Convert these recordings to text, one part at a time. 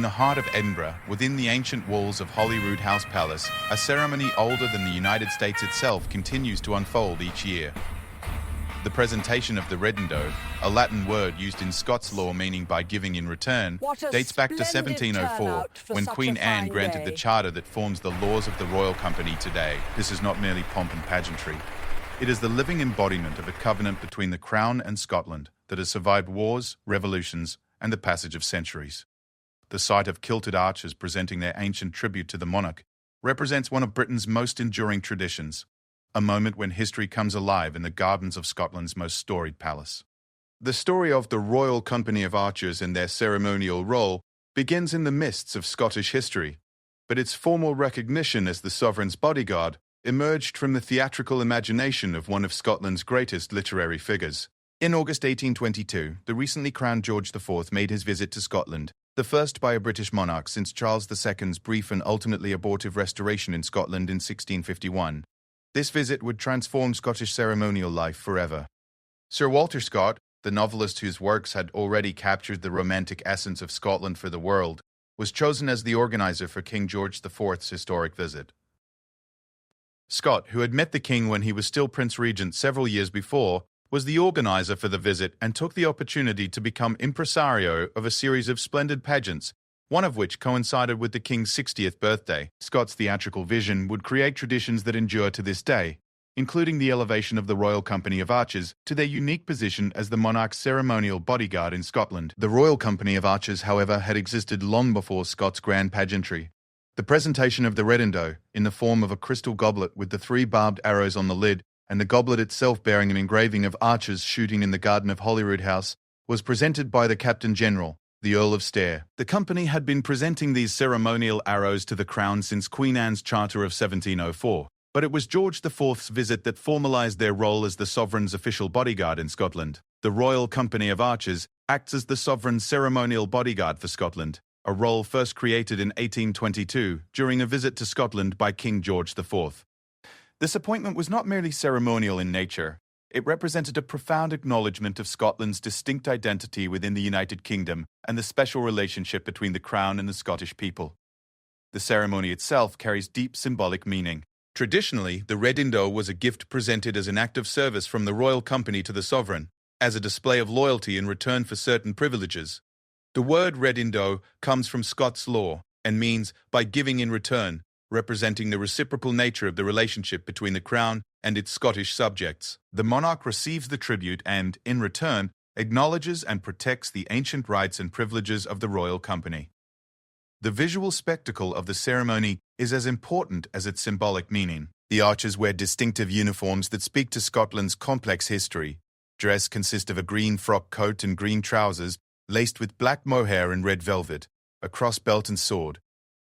In the heart of Edinburgh, within the ancient walls of Holyrood House Palace, a ceremony older than the United States itself continues to unfold each year. The presentation of the Reddendo, a Latin word used in Scots law meaning by giving in return, dates back to 1704, when Queen Anne granted the charter that forms the laws of the royal company today. This is not merely pomp and pageantry. It is the living embodiment of a covenant between the Crown and Scotland that has survived wars, revolutions, and the passage of centuries. The sight of kilted archers presenting their ancient tribute to the monarch represents one of Britain's most enduring traditions, a moment when history comes alive in the gardens of Scotland's most storied palace. The story of the Royal Company of Archers and their ceremonial role begins in the mists of Scottish history, but its formal recognition as the sovereign's bodyguard emerged from the theatrical imagination of one of Scotland's greatest literary figures. In August 1822, the recently crowned George IV made his visit to Scotland, the first by a British monarch since Charles II's brief and ultimately abortive restoration in Scotland in 1651. This visit would transform Scottish ceremonial life forever. Sir Walter Scott, the novelist whose works had already captured the romantic essence of Scotland for the world, was chosen as the organizer for King George IV's historic visit. Scott, who had met the king when he was still Prince Regent several years before, was the organizer for the visit and took the opportunity to become impresario of a series of splendid pageants, one of which coincided with the king's 60th birthday. Scott's theatrical vision would create traditions that endure to this day, including the elevation of the Royal Company of Archers to their unique position as the monarch's ceremonial bodyguard in Scotland. The Royal Company of Archers, however, had existed long before Scott's grand pageantry. The presentation of the Reddendo, in the form of a crystal goblet with the 3 barbed arrows on the lid, and the goblet itself bearing an engraving of archers shooting in the garden of Holyrood House, was presented by the Captain General, the Earl of Stair. The company had been presenting these ceremonial arrows to the Crown since Queen Anne's Charter of 1704, but it was George IV's visit that formalised their role as the sovereign's official bodyguard in Scotland. The Royal Company of Archers acts as the sovereign's ceremonial bodyguard for Scotland, a role first created in 1822 during a visit to Scotland by King George IV. This appointment was not merely ceremonial in nature. It represented a profound acknowledgement of Scotland's distinct identity within the United Kingdom and the special relationship between the Crown and the Scottish people. The ceremony itself carries deep symbolic meaning. Traditionally, the Reddendo was a gift presented as an act of service from the royal company to the sovereign, as a display of loyalty in return for certain privileges. The word Reddendo comes from Scots law and means by giving in return, representing the reciprocal nature of the relationship between the Crown and its Scottish subjects. The monarch receives the tribute and, in return, acknowledges and protects the ancient rights and privileges of the royal company. The visual spectacle of the ceremony is as important as its symbolic meaning. The archers wear distinctive uniforms that speak to Scotland's complex history. Dress consists of a green frock coat and green trousers, laced with black mohair and red velvet, a cross belt and sword.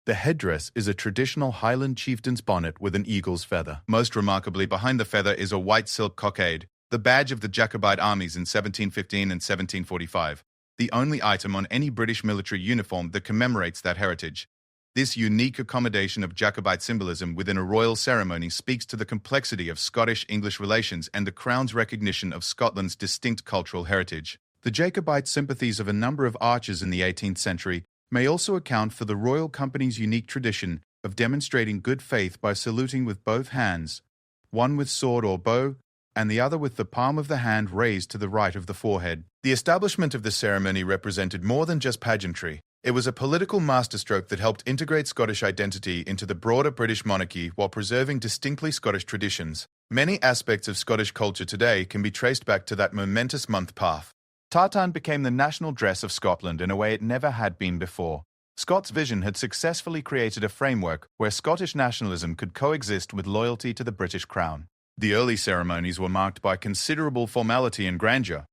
The headdress is a traditional Highland chieftain's bonnet with an eagle's feather. Most remarkably, behind the feather is a white silk cockade, the badge of the Jacobite armies in 1715 and 1745, the only item on any British military uniform that commemorates that heritage. This unique accommodation of Jacobite symbolism within a royal ceremony speaks to the complexity of Scottish-English relations and the Crown's recognition of Scotland's distinct cultural heritage. The Jacobite sympathies of a number of archers in the 18th century may also account for the royal company's unique tradition of demonstrating good faith by saluting with both hands, one with sword or bow, and the other with the palm of the hand raised to the right of the forehead. The establishment of the ceremony represented more than just pageantry. It was a political masterstroke that helped integrate Scottish identity into the broader British monarchy while preserving distinctly Scottish traditions. Many aspects of Scottish culture today can be traced back to that momentous month path. Tartan became the national dress of Scotland in a way it never had been before. Scott's vision had successfully created a framework where Scottish nationalism could coexist with loyalty to the British Crown. The early ceremonies were marked by considerable formality and grandeur.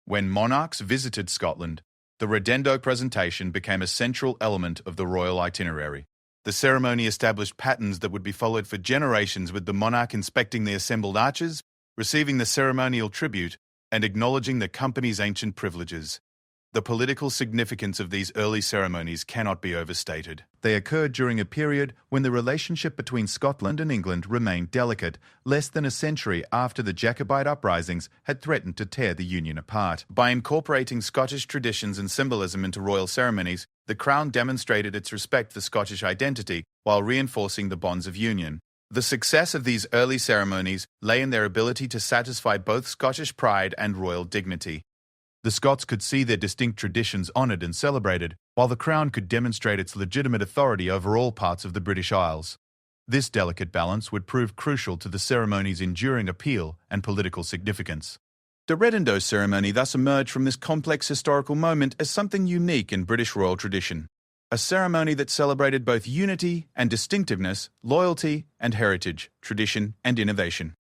When monarchs visited Scotland, the Reddendo presentation became a central element of the royal itinerary. The ceremony established patterns that would be followed for generations, with the monarch inspecting the assembled archers, receiving the ceremonial tribute, and acknowledging the company's ancient privileges. The political significance of these early ceremonies cannot be overstated. They occurred during a period when the relationship between Scotland and England remained delicate, less than a century after the Jacobite uprisings had threatened to tear the union apart. By incorporating Scottish traditions and symbolism into royal ceremonies, The Crown demonstrated its respect for Scottish identity while reinforcing the bonds of union. The success of these early ceremonies lay in their ability to satisfy both Scottish pride and royal dignity. The Scots could see their distinct traditions honoured and celebrated, while the Crown could demonstrate its legitimate authority over all parts of the British Isles. This delicate balance would prove crucial to the ceremony's enduring appeal and political significance. The Reddendo ceremony thus emerged from this complex historical moment as something unique in British royal tradition, a ceremony that celebrated both unity and distinctiveness, loyalty and heritage, tradition and innovation.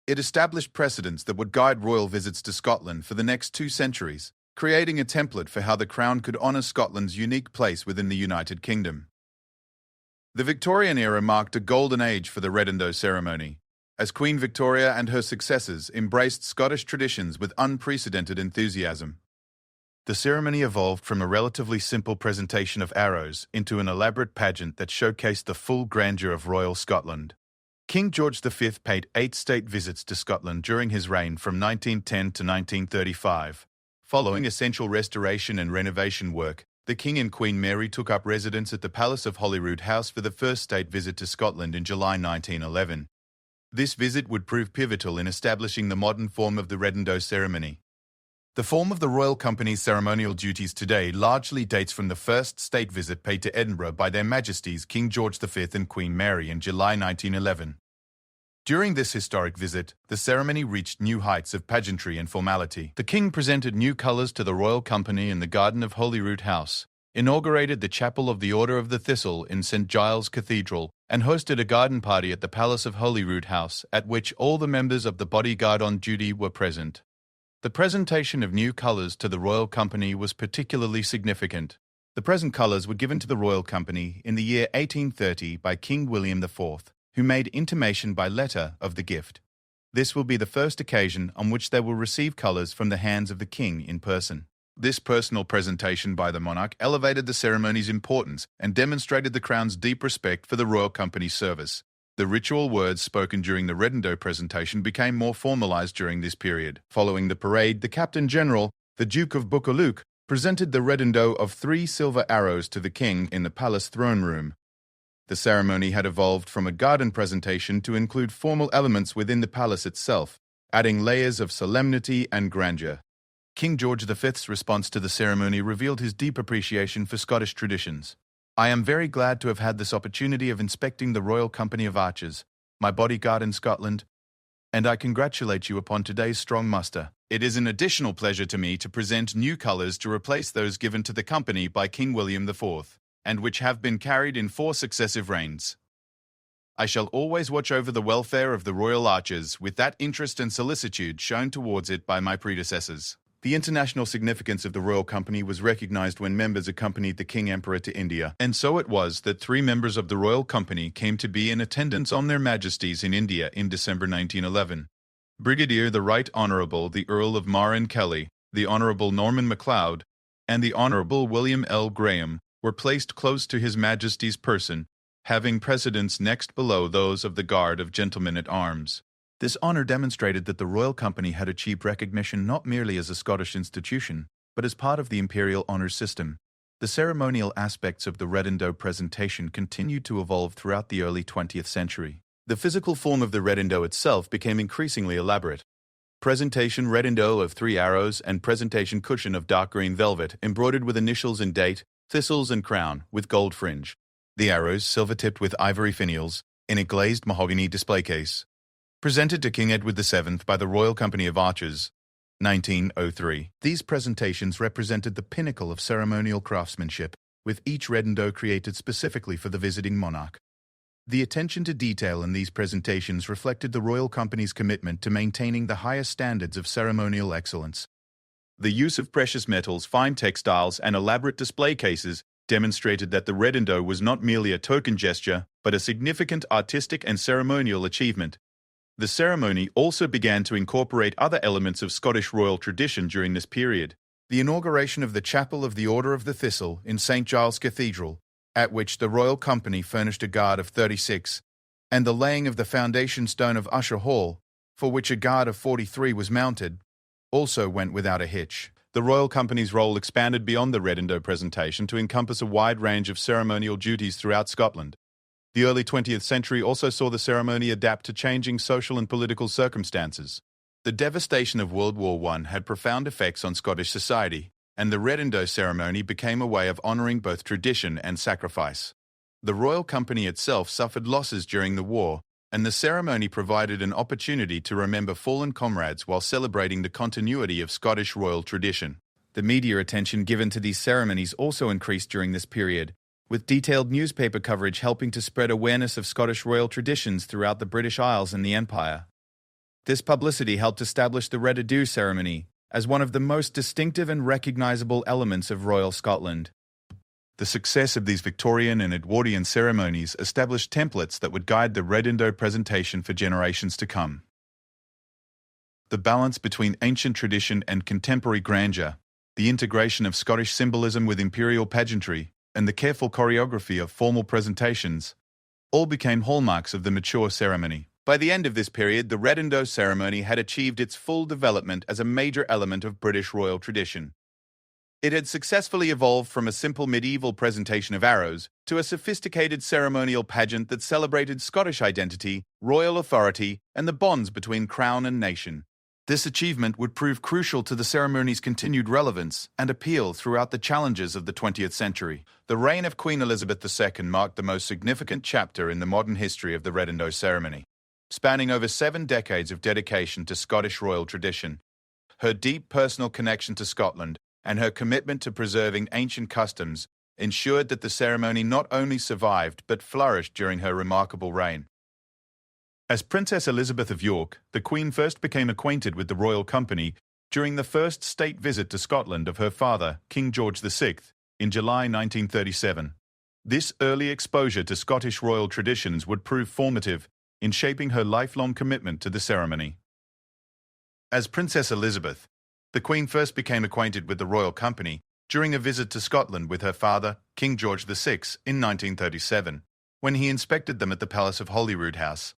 It established precedents that would guide royal visits to Scotland for the next 2 centuries, creating a template for how the Crown could honour Scotland's unique place within the United Kingdom. The Victorian era marked a golden age for the Reddendo ceremony, as Queen Victoria and her successors embraced Scottish traditions with unprecedented enthusiasm. The ceremony evolved from a relatively simple presentation of arrows into an elaborate pageant that showcased the full grandeur of royal Scotland. King George V paid 8 state visits to Scotland during his reign from 1910 to 1935. Following essential restoration and renovation work, the King and Queen Mary took up residence at the Palace of Holyrood House for the first state visit to Scotland in July 1911. This visit would prove pivotal in establishing the modern form of the Reddendo ceremony. The form of the royal company's ceremonial duties today largely dates from the first state visit paid to Edinburgh by Their Majesties King George V and Queen Mary in July 1911. During this historic visit, the ceremony reached new heights of pageantry and formality. The King presented new colours to the royal company in the garden of Holyrood House, inaugurated the Chapel of the Order of the Thistle in St Giles Cathedral, and hosted a garden party at the Palace of Holyrood House, at which all the members of the bodyguard on duty were present. The presentation of new colours to the royal company was particularly significant. The present colours were given to the royal company in the year 1830 by King William IV, who made intimation by letter of the gift. This will be the first occasion on which they will receive colours from the hands of the King in person. This personal presentation by the monarch elevated the ceremony's importance and demonstrated the Crown's deep respect for the royal company's service. The ritual words spoken during the Reddendo presentation became more formalized during this period. Following the parade, the Captain General, the Duke of Buccleuch, presented the Reddendo of 3 silver arrows to the King in the palace throne room. The ceremony had evolved from a garden presentation to include formal elements within the palace itself, adding layers of solemnity and grandeur. King George V's response to the ceremony revealed his deep appreciation for Scottish traditions. "I am very glad to have had this opportunity of inspecting the Royal Company of Archers, my bodyguard in Scotland, and I congratulate you upon today's strong muster. It is an additional pleasure to me to present new colours to replace those given to the company by King William IV, and which have been carried in 4 successive reigns. I shall always watch over the welfare of the Royal Archers with that interest and solicitude shown towards it by my predecessors." The international significance of the royal company was recognized when members accompanied the King Emperor to India, and so it was that 3 members of the royal company came to be in attendance on their majesties in India in December 1911. Brigadier the Right Honourable the Earl of Mar and Kelly, the Honourable Norman MacLeod, and the Honourable William L. Graham were placed close to His Majesty's person, having precedence next below those of the Guard of Gentlemen-at-Arms. This honour demonstrated that the royal company had achieved recognition not merely as a Scottish institution, but as part of the imperial honours system. The ceremonial aspects of the Reddendo presentation continued to evolve throughout the early 20th century. The physical form of the Reddendo itself became increasingly elaborate. Presentation Reddendo of 3 arrows and presentation cushion of dark green velvet embroidered with initials and date, thistles and crown, with gold fringe. The arrows silver-tipped with ivory finials, in a glazed mahogany display case. Presented to King Edward VII by the Royal Company of Archers, 1903. These presentations represented the pinnacle of ceremonial craftsmanship, with each Reddendo created specifically for the visiting monarch. The attention to detail in these presentations reflected the Royal Company's commitment to maintaining the highest standards of ceremonial excellence. The use of precious metals, fine textiles, and elaborate display cases demonstrated that the Reddendo was not merely a token gesture, but a significant artistic and ceremonial achievement. The ceremony also began to incorporate other elements of Scottish royal tradition during this period. The inauguration of the Chapel of the Order of the Thistle in St Giles Cathedral, at which the royal company furnished a guard of 36, and the laying of the foundation stone of Usher Hall, for which a guard of 43 was mounted, also went without a hitch. The royal company's role expanded beyond the Reddendo presentation to encompass a wide range of ceremonial duties throughout Scotland. The early 20th century also saw the ceremony adapt to changing social and political circumstances. The devastation of World War I had profound effects on Scottish society, and the Reddendo ceremony became a way of honouring both tradition and sacrifice. The royal company itself suffered losses during the war, and the ceremony provided an opportunity to remember fallen comrades while celebrating the continuity of Scottish royal tradition. The media attention given to these ceremonies also increased during this period, with detailed newspaper coverage helping to spread awareness of Scottish royal traditions throughout the British Isles and the Empire. This publicity helped establish the Reddendo ceremony as one of the most distinctive and recognisable elements of royal Scotland. The success of these Victorian and Edwardian ceremonies established templates that would guide the Reddendo presentation for generations to come. The balance between ancient tradition and contemporary grandeur, the integration of Scottish symbolism with imperial pageantry, and the careful choreography of formal presentations all became hallmarks of the mature ceremony. By the end of this period, the Reddendo ceremony had achieved its full development as a major element of British royal tradition. It had successfully evolved from a simple medieval presentation of arrows to a sophisticated ceremonial pageant that celebrated Scottish identity, royal authority, and the bonds between crown and nation. This achievement would prove crucial to the ceremony's continued relevance and appeal throughout the challenges of the 20th century. The reign of Queen Elizabeth II marked the most significant chapter in the modern history of the Reddendo ceremony. Spanning over 7 decades of dedication to Scottish royal tradition, her deep personal connection to Scotland and her commitment to preserving ancient customs ensured that the ceremony not only survived but flourished during her remarkable reign. As Princess Elizabeth of York, the Queen first became acquainted with the royal company during the first state visit to Scotland of her father, King George VI, in July 1937. This early exposure to Scottish royal traditions would prove formative in shaping her lifelong commitment to the ceremony. As Princess Elizabeth, the Queen first became acquainted with the royal company during a visit to Scotland with her father, King George VI, in 1937, when he inspected them at the Palace of Holyrood House.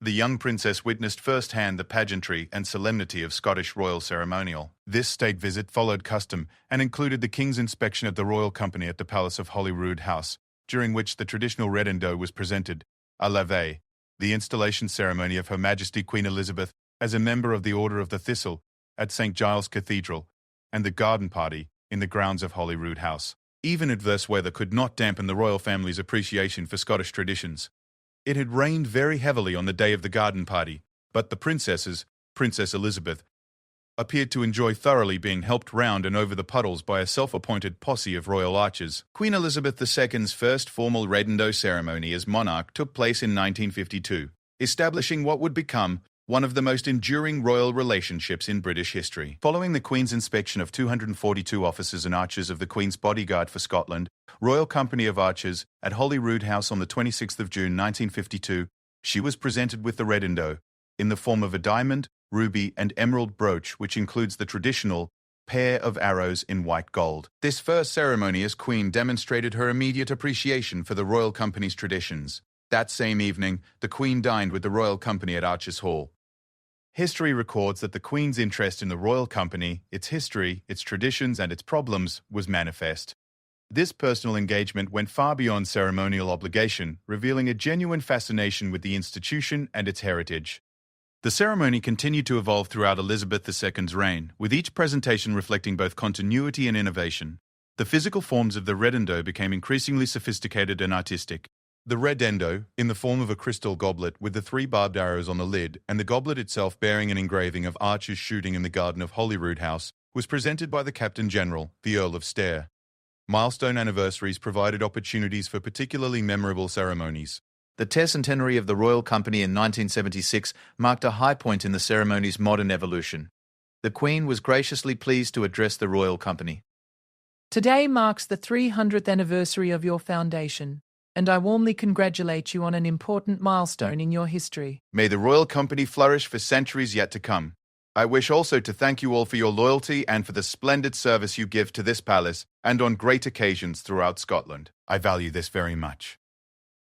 The young princess witnessed firsthand the pageantry and solemnity of Scottish royal ceremonial. This state visit followed custom and included the King's inspection of the royal company at the Palace of Holyrood House, during which the traditional Reddendo was presented, à la veille, the installation ceremony of Her Majesty Queen Elizabeth as a member of the Order of the Thistle at St. Giles Cathedral, and the garden party in the grounds of Holyrood House. Even adverse weather could not dampen the royal family's appreciation for Scottish traditions. It had rained very heavily on the day of the garden party, but the princesses, Princess Elizabeth, appeared to enjoy thoroughly being helped round and over the puddles by a self-appointed posse of royal archers. Queen Elizabeth II's first formal Reddendo ceremony as monarch took place in 1952, establishing what would become one of the most enduring royal relationships in British history. Following the Queen's inspection of 242 officers and archers of the Queen's Bodyguard for Scotland, Royal Company of Archers, at Holyrood House on the 26th of June 1952, she was presented with the Reddendo, in the form of a diamond, ruby, and emerald brooch, which includes the traditional pair of arrows in white gold. This first ceremony as Queen demonstrated her immediate appreciation for the Royal Company's traditions. That same evening, the Queen dined with the Royal Company at Archers Hall. History records that the Queen's interest in the Royal Company, its history, its traditions, and its problems was manifest. This personal engagement went far beyond ceremonial obligation, revealing a genuine fascination with the institution and its heritage. The ceremony continued to evolve throughout Elizabeth II's reign, with each presentation reflecting both continuity and innovation. The physical forms of the Reddendo became increasingly sophisticated and artistic. The Reddendo, in the form of a crystal goblet with the 3 barbed arrows on the lid, and the goblet itself bearing an engraving of archers shooting in the garden of Holyrood House, was presented by the Captain General, the Earl of Stair. Milestone anniversaries provided opportunities for particularly memorable ceremonies. The tercentenary of the Royal Company in 1976 marked a high point in the ceremony's modern evolution. The Queen was graciously pleased to address the Royal Company. Today marks the 300th anniversary of your foundation, and I warmly congratulate you on an important milestone in your history. May the Royal Company flourish for centuries yet to come. I wish also to thank you all for your loyalty and for the splendid service you give to this palace and on great occasions throughout Scotland. I value this very much.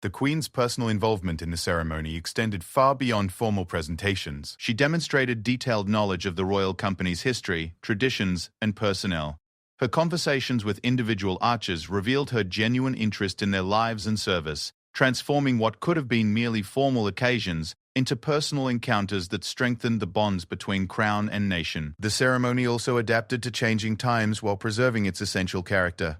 The Queen's personal involvement in the ceremony extended far beyond formal presentations. She demonstrated detailed knowledge of the royal company's history, traditions, and personnel. Her conversations with individual archers revealed her genuine interest in their lives and service, transforming what could have been merely formal occasions into personal encounters that strengthened the bonds between crown and nation. The ceremony also adapted to changing times while preserving its essential character.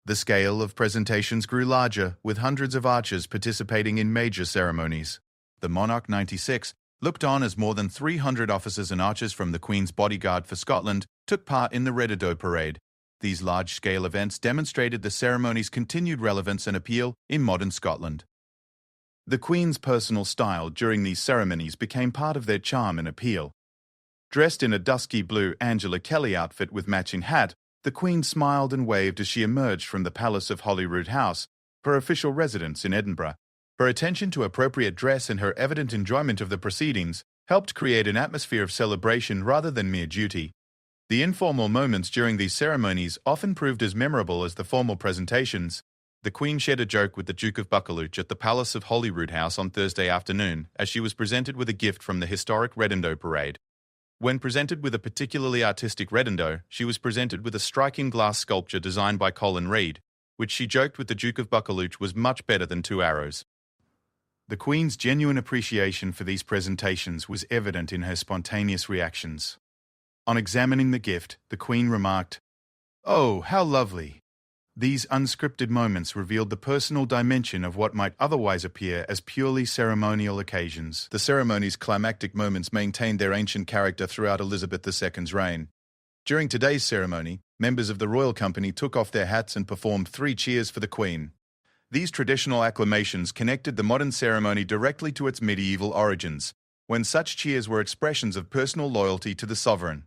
The scale of presentations grew larger, with hundreds of archers participating in major ceremonies. The Monarch 96 looked on as more than 300 officers and archers from the Queen's bodyguard for Scotland took part in the Reddendo parade. These large-scale events demonstrated the ceremony's continued relevance and appeal in modern Scotland. The Queen's personal style during these ceremonies became part of their charm and appeal. Dressed in a dusky blue Angela Kelly outfit with matching hat, the Queen smiled and waved as she emerged from the Palace of Holyrood House, her official residence in Edinburgh. Her attention to appropriate dress and her evident enjoyment of the proceedings helped create an atmosphere of celebration rather than mere duty. The informal moments during these ceremonies often proved as memorable as the formal presentations. The Queen shared a joke with the Duke of Buccleuch at the Palace of Holyrood House on Thursday afternoon as she was presented with a gift from the historic Reddendo parade. When presented with a particularly artistic Reddendo, she was presented with a striking glass sculpture designed by Colin Reid, which she joked with the Duke of Buccleuch was much better than 2 arrows. The Queen's genuine appreciation for these presentations was evident in her spontaneous reactions. On examining the gift, the Queen remarked, "Oh, how lovely!" These unscripted moments revealed the personal dimension of what might otherwise appear as purely ceremonial occasions. The ceremony's climactic moments maintained their ancient character throughout Elizabeth II's reign. During today's ceremony, members of the royal company took off their hats and performed 3 cheers for the Queen. These traditional acclamations connected the modern ceremony directly to its medieval origins, when such cheers were expressions of personal loyalty to the sovereign.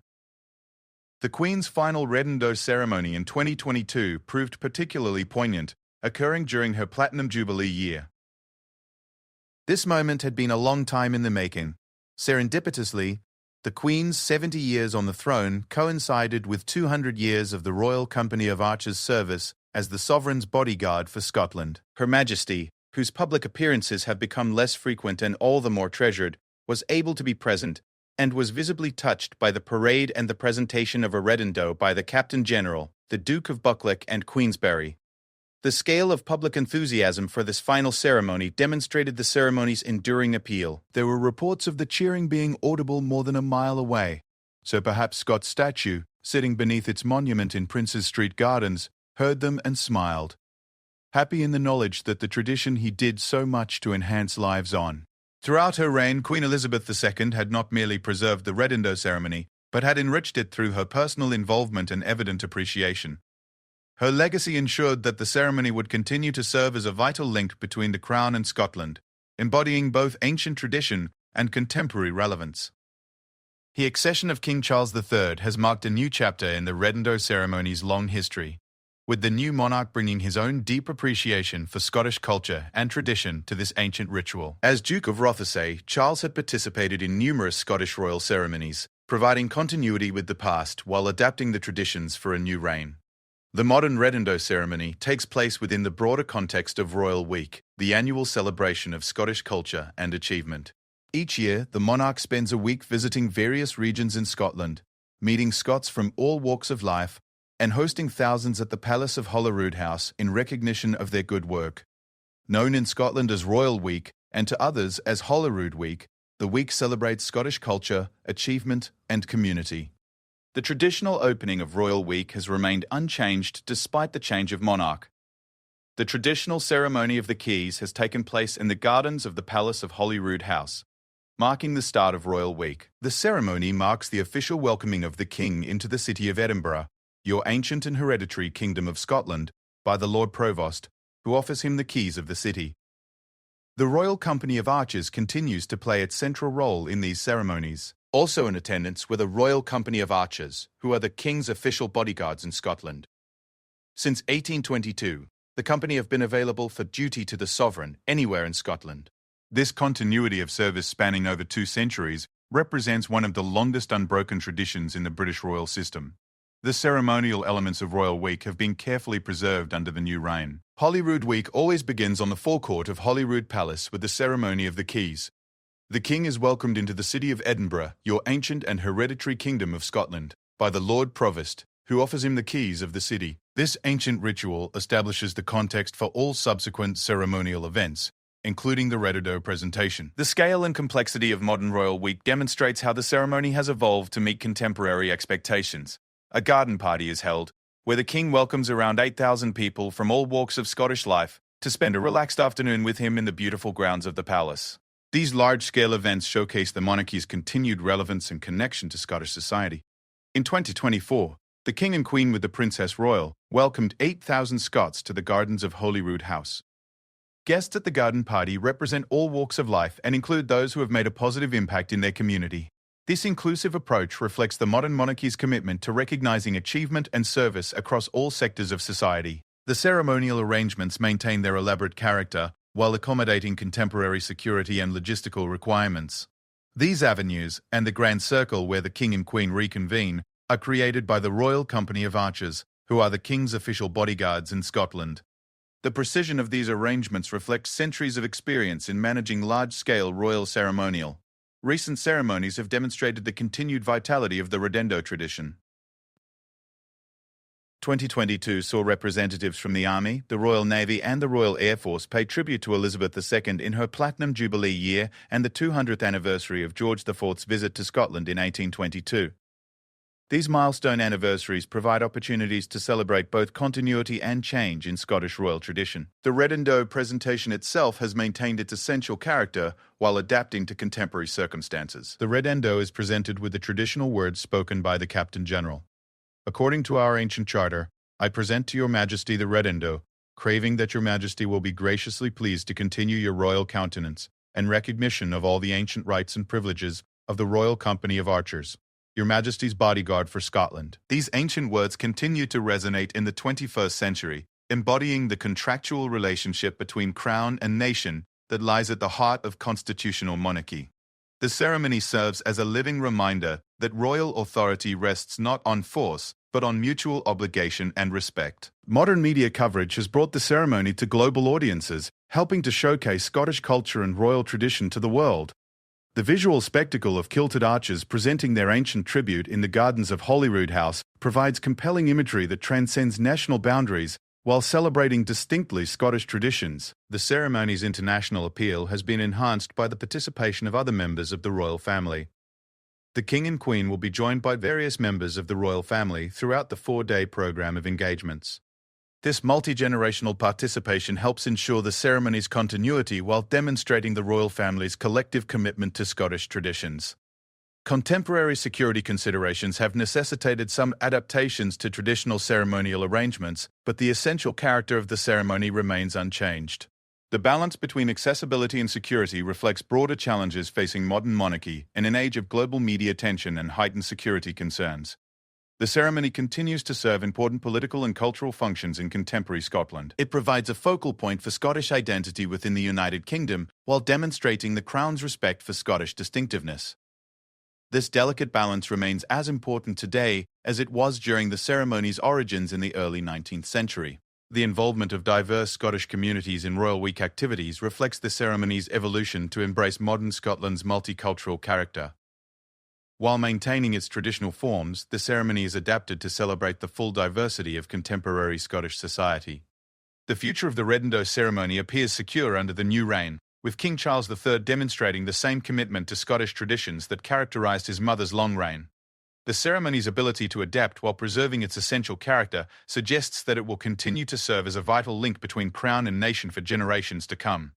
The Queen's final Reddendo ceremony in 2022 proved particularly poignant, occurring during her Platinum Jubilee year. This moment had been a long time in the making. Serendipitously, the Queen's 70 years on the throne coincided with 200 years of the Royal Company of Archers' service as the sovereign's bodyguard for Scotland. Her Majesty, whose public appearances have become less frequent and all the more treasured, was able to be present, and was visibly touched by the parade and the presentation of a Reddendo by the Captain General, the Duke of Buccleuch and Queensberry. The scale of public enthusiasm for this final ceremony demonstrated the ceremony's enduring appeal. There were reports of the cheering being audible more than a mile away, so perhaps Scott's statue, sitting beneath its monument in Princes Street Gardens, heard them and smiled, happy in the knowledge that the tradition he did so much to enhance lives on. Throughout her reign, Queen Elizabeth II had not merely preserved the Reddendo ceremony, but had enriched it through her personal involvement and evident appreciation. Her legacy ensured that the ceremony would continue to serve as a vital link between the Crown and Scotland, embodying both ancient tradition and contemporary relevance. The accession of King Charles III has marked a new chapter in the Reddendo ceremony's long history, with the new monarch bringing his own deep appreciation for Scottish culture and tradition to this ancient ritual. As Duke of Rothesay, Charles had participated in numerous Scottish royal ceremonies, providing continuity with the past while adapting the traditions for a new reign. The modern Reddendo ceremony takes place within the broader context of Royal Week, the annual celebration of Scottish culture and achievement. Each year, the monarch spends a week visiting various regions in Scotland, meeting Scots from all walks of life, and hosting thousands at the Palace of Holyrood House in recognition of their good work. Known in Scotland as Royal Week and to others as Holyrood Week, the week celebrates Scottish culture, achievement, and community. The traditional opening of Royal Week has remained unchanged despite the change of monarch. The traditional ceremony of the Keys has taken place in the gardens of the Palace of Holyrood House, marking the start of Royal Week. The ceremony marks the official welcoming of the King into the city of Edinburgh, your ancient and hereditary Kingdom of Scotland, by the Lord Provost, who offers him the keys of the city. The Royal Company of Archers continues to play its central role in these ceremonies. Also in attendance were the Royal Company of Archers, who are the King's official bodyguards in Scotland. Since 1822, the company have been available for duty to the sovereign anywhere in Scotland. This continuity of service spanning over 2 centuries represents one of the longest unbroken traditions in the British royal system. The ceremonial elements of Royal Week have been carefully preserved under the new reign. Holyrood Week always begins on the forecourt of Holyrood Palace with the ceremony of the keys. The king is welcomed into the city of Edinburgh, your ancient and hereditary kingdom of Scotland, by the Lord Provost, who offers him the keys of the city. This ancient ritual establishes the context for all subsequent ceremonial events, including the Reddendo presentation. The scale and complexity of modern Royal Week demonstrates how the ceremony has evolved to meet contemporary expectations. A garden party is held, where the king welcomes around 8,000 people from all walks of Scottish life to spend a relaxed afternoon with him in the beautiful grounds of the palace. These large-scale events showcase the monarchy's continued relevance and connection to Scottish society. In 2024, the King and Queen with the Princess Royal welcomed 8,000 Scots to the gardens of Holyrood House. Guests at the garden party represent all walks of life and include those who have made a positive impact in their community. This inclusive approach reflects the modern monarchy's commitment to recognizing achievement and service across all sectors of society. The ceremonial arrangements maintain their elaborate character while accommodating contemporary security and logistical requirements. These avenues, and the Grand Circle where the King and Queen reconvene, are created by the Royal Company of Archers, who are the King's official bodyguards in Scotland. The precision of these arrangements reflects centuries of experience in managing large-scale royal ceremonial. Recent ceremonies have demonstrated the continued vitality of the Reddendo tradition. 2022 saw representatives from the Army, the Royal Navy and the Royal Air Force pay tribute to Elizabeth II in her Platinum Jubilee year and the 200th anniversary of George IV's visit to Scotland in 1822. These milestone anniversaries provide opportunities to celebrate both continuity and change in Scottish royal tradition. The Reddendo presentation itself has maintained its essential character while adapting to contemporary circumstances. The Reddendo is presented with the traditional words spoken by the Captain General. According to our ancient charter, I present to your Majesty the Reddendo, craving that your Majesty will be graciously pleased to continue your royal countenance and recognition of all the ancient rights and privileges of the Royal Company of Archers, your Majesty's bodyguard for Scotland. These ancient words continue to resonate in the 21st century, embodying the contractual relationship between crown and nation that lies at the heart of constitutional monarchy. The ceremony serves as a living reminder that royal authority rests not on force, but on mutual obligation and respect. Modern media coverage has brought the ceremony to global audiences, helping to showcase Scottish culture and royal tradition to the world. The visual spectacle of kilted archers presenting their ancient tribute in the gardens of Holyrood House provides compelling imagery that transcends national boundaries while celebrating distinctly Scottish traditions. The ceremony's international appeal has been enhanced by the participation of other members of the royal family. The King and Queen will be joined by various members of the royal family throughout the 4-day program of engagements. This multi-generational participation helps ensure the ceremony's continuity while demonstrating the royal family's collective commitment to Scottish traditions. Contemporary security considerations have necessitated some adaptations to traditional ceremonial arrangements, but the essential character of the ceremony remains unchanged. The balance between accessibility and security reflects broader challenges facing modern monarchy in an age of global media attention and heightened security concerns. The ceremony continues to serve important political and cultural functions in contemporary Scotland. It provides a focal point for Scottish identity within the United Kingdom while demonstrating the Crown's respect for Scottish distinctiveness. This delicate balance remains as important today as it was during the ceremony's origins in the early 19th century. The involvement of diverse Scottish communities in Royal Week activities reflects the ceremony's evolution to embrace modern Scotland's multicultural character. While maintaining its traditional forms, the ceremony is adapted to celebrate the full diversity of contemporary Scottish society. The future of the Reddendo ceremony appears secure under the new reign, with King Charles III demonstrating the same commitment to Scottish traditions that characterized his mother's long reign. The ceremony's ability to adapt while preserving its essential character suggests that it will continue to serve as a vital link between crown and nation for generations to come.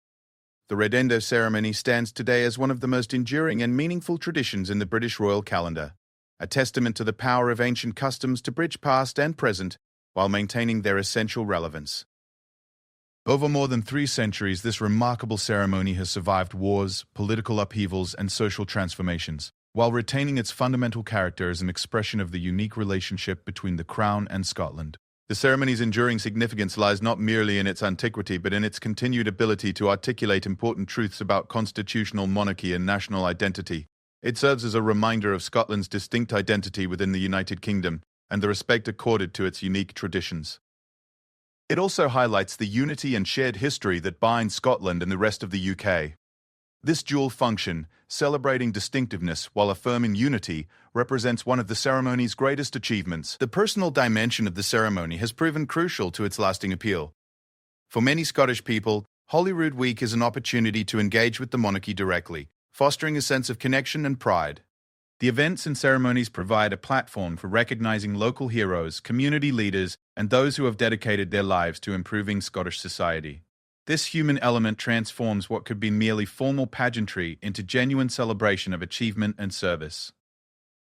The Reddendo ceremony stands today as one of the most enduring and meaningful traditions in the British royal calendar, a testament to the power of ancient customs to bridge past and present while maintaining their essential relevance. Over more than 3 centuries, this remarkable ceremony has survived wars, political upheavals, and social transformations, while retaining its fundamental character as an expression of the unique relationship between the Crown and Scotland. The ceremony's enduring significance lies not merely in its antiquity but in its continued ability to articulate important truths about constitutional monarchy and national identity. It serves as a reminder of Scotland's distinct identity within the United Kingdom and the respect accorded to its unique traditions. It also highlights the unity and shared history that binds Scotland and the rest of the UK. This dual function, celebrating distinctiveness while affirming unity, represents one of the ceremony's greatest achievements. The personal dimension of the ceremony has proven crucial to its lasting appeal. For many Scottish people, Holyrood Week is an opportunity to engage with the monarchy directly, fostering a sense of connection and pride. The events and ceremonies provide a platform for recognizing local heroes, community leaders, and those who have dedicated their lives to improving Scottish society. This human element transforms what could be merely formal pageantry into genuine celebration of achievement and service.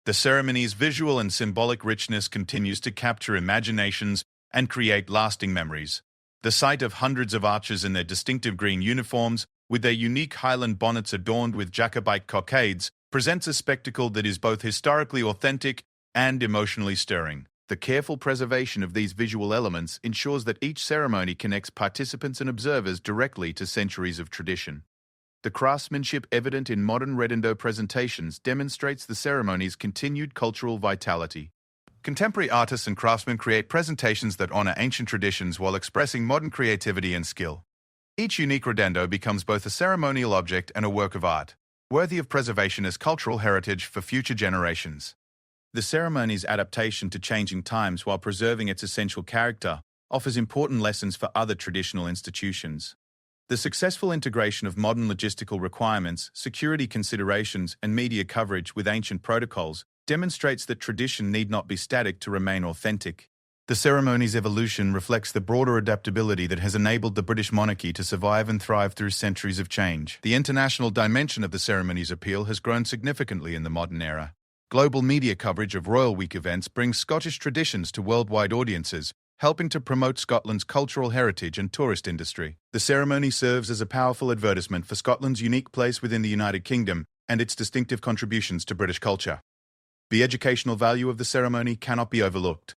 The ceremony's visual and symbolic richness continues to capture imaginations and create lasting memories. The sight of hundreds of archers in their distinctive green uniforms, with their unique Highland bonnets adorned with Jacobite cockades, presents a spectacle that is both historically authentic and emotionally stirring. The careful preservation of these visual elements ensures that each ceremony connects participants and observers directly to centuries of tradition. The craftsmanship evident in modern Reddendo presentations demonstrates the ceremony's continued cultural vitality. Contemporary artists and craftsmen create presentations that honor ancient traditions while expressing modern creativity and skill. Each unique Reddendo becomes both a ceremonial object and a work of art, worthy of preservation as cultural heritage for future generations. The ceremony's adaptation to changing times while preserving its essential character offers important lessons for other traditional institutions. The successful integration of modern logistical requirements, security considerations, and media coverage with ancient protocols demonstrates that tradition need not be static to remain authentic. The ceremony's evolution reflects the broader adaptability that has enabled the British monarchy to survive and thrive through centuries of change. The international dimension of the ceremony's appeal has grown significantly in the modern era. Global media coverage of Royal Week events brings Scottish traditions to worldwide audiences, helping to promote Scotland's cultural heritage and tourist industry. The ceremony serves as a powerful advertisement for Scotland's unique place within the United Kingdom and its distinctive contributions to British culture. The educational value of the ceremony cannot be overlooked.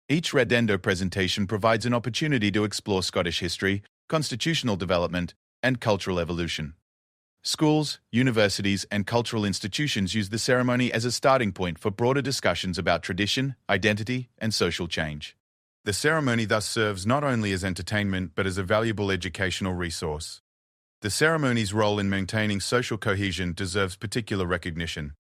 Each Reddendo presentation provides an opportunity to explore Scottish history, constitutional development, and cultural evolution. Schools, universities, and cultural institutions use the ceremony as a starting point for broader discussions about tradition, identity, and social change. The ceremony thus serves not only as entertainment but as a valuable educational resource. The ceremony's role in maintaining social cohesion deserves particular recognition.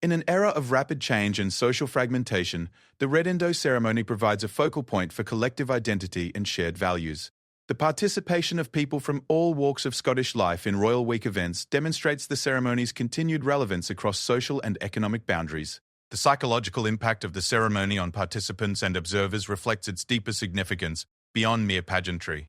In an era of rapid change and social fragmentation, the Reddendo ceremony provides a focal point for collective identity and shared values. The participation of people from all walks of Scottish life in Royal Week events demonstrates the ceremony's continued relevance across social and economic boundaries. The psychological impact of the ceremony on participants and observers reflects its deeper significance beyond mere pageantry.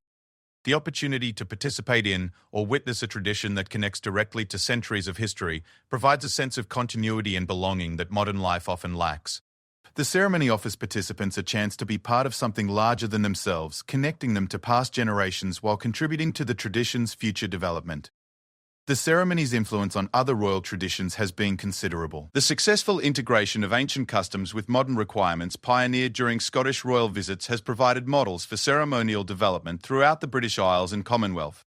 The opportunity to participate in or witness a tradition that connects directly to centuries of history provides a sense of continuity and belonging that modern life often lacks. The ceremony offers participants a chance to be part of something larger than themselves, connecting them to past generations while contributing to the tradition's future development. The ceremony's influence on other royal traditions has been considerable. The successful integration of ancient customs with modern requirements pioneered during Scottish royal visits has provided models for ceremonial development throughout the British Isles and Commonwealth.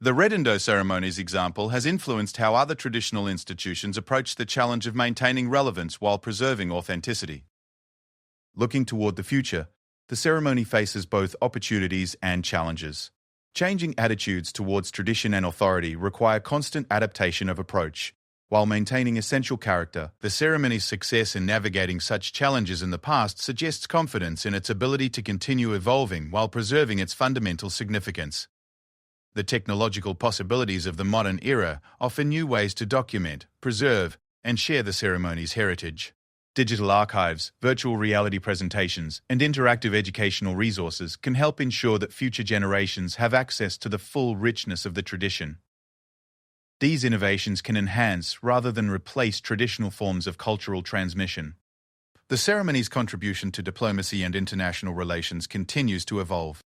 The Reddendo ceremony's example has influenced how other traditional institutions approach the challenge of maintaining relevance while preserving authenticity. Looking toward the future, the ceremony faces both opportunities and challenges. Changing attitudes towards tradition and authority require constant adaptation of approach. While maintaining essential character, the ceremony's success in navigating such challenges in the past suggests confidence in its ability to continue evolving while preserving its fundamental significance. The technological possibilities of the modern era offer new ways to document, preserve, and share the ceremony's heritage. Digital archives, virtual reality presentations, and interactive educational resources can help ensure that future generations have access to the full richness of the tradition. These innovations can enhance rather than replace traditional forms of cultural transmission. The ceremony's contribution to diplomacy and international relations continues to evolve.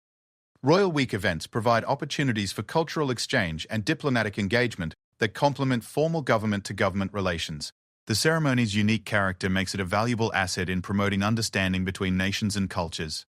Royal Week events provide opportunities for cultural exchange and diplomatic engagement that complement formal government-to-government relations. The ceremony's unique character makes it a valuable asset in promoting understanding between nations and cultures.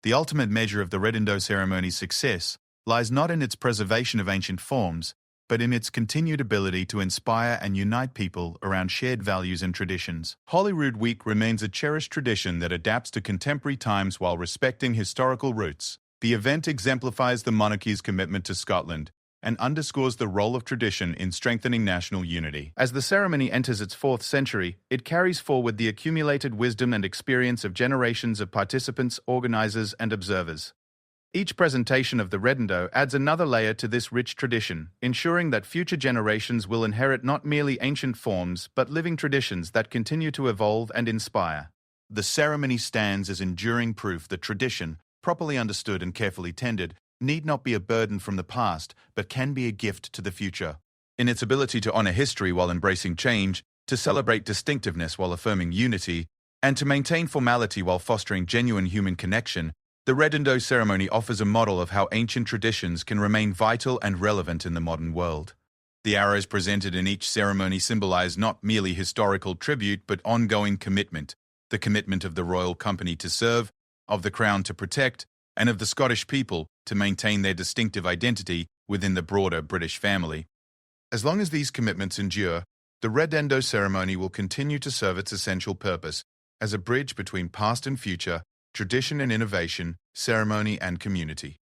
The ultimate measure of the Reddendo ceremony's success lies not in its preservation of ancient forms, but in its continued ability to inspire and unite people around shared values and traditions. Holyrood Week remains a cherished tradition that adapts to contemporary times while respecting historical roots. The event exemplifies the monarchy's commitment to Scotland and underscores the role of tradition in strengthening national unity. As the ceremony enters its 4th century, it carries forward the accumulated wisdom and experience of generations of participants, organizers, and observers. Each presentation of the Reddendo adds another layer to this rich tradition, ensuring that future generations will inherit not merely ancient forms, but living traditions that continue to evolve and inspire. The ceremony stands as enduring proof that tradition, properly understood and carefully tended, need not be a burden from the past, but can be a gift to the future. In its ability to honor history while embracing change, to celebrate distinctiveness while affirming unity, and to maintain formality while fostering genuine human connection, the Reddendo ceremony offers a model of how ancient traditions can remain vital and relevant in the modern world. The arrows presented in each ceremony symbolize not merely historical tribute, but ongoing commitment, the commitment of the royal company to serve, of the crown to protect, and of the Scottish people to maintain their distinctive identity within the broader British family. As long as these commitments endure, the Reddendo ceremony will continue to serve its essential purpose as a bridge between past and future, tradition and innovation, ceremony and community.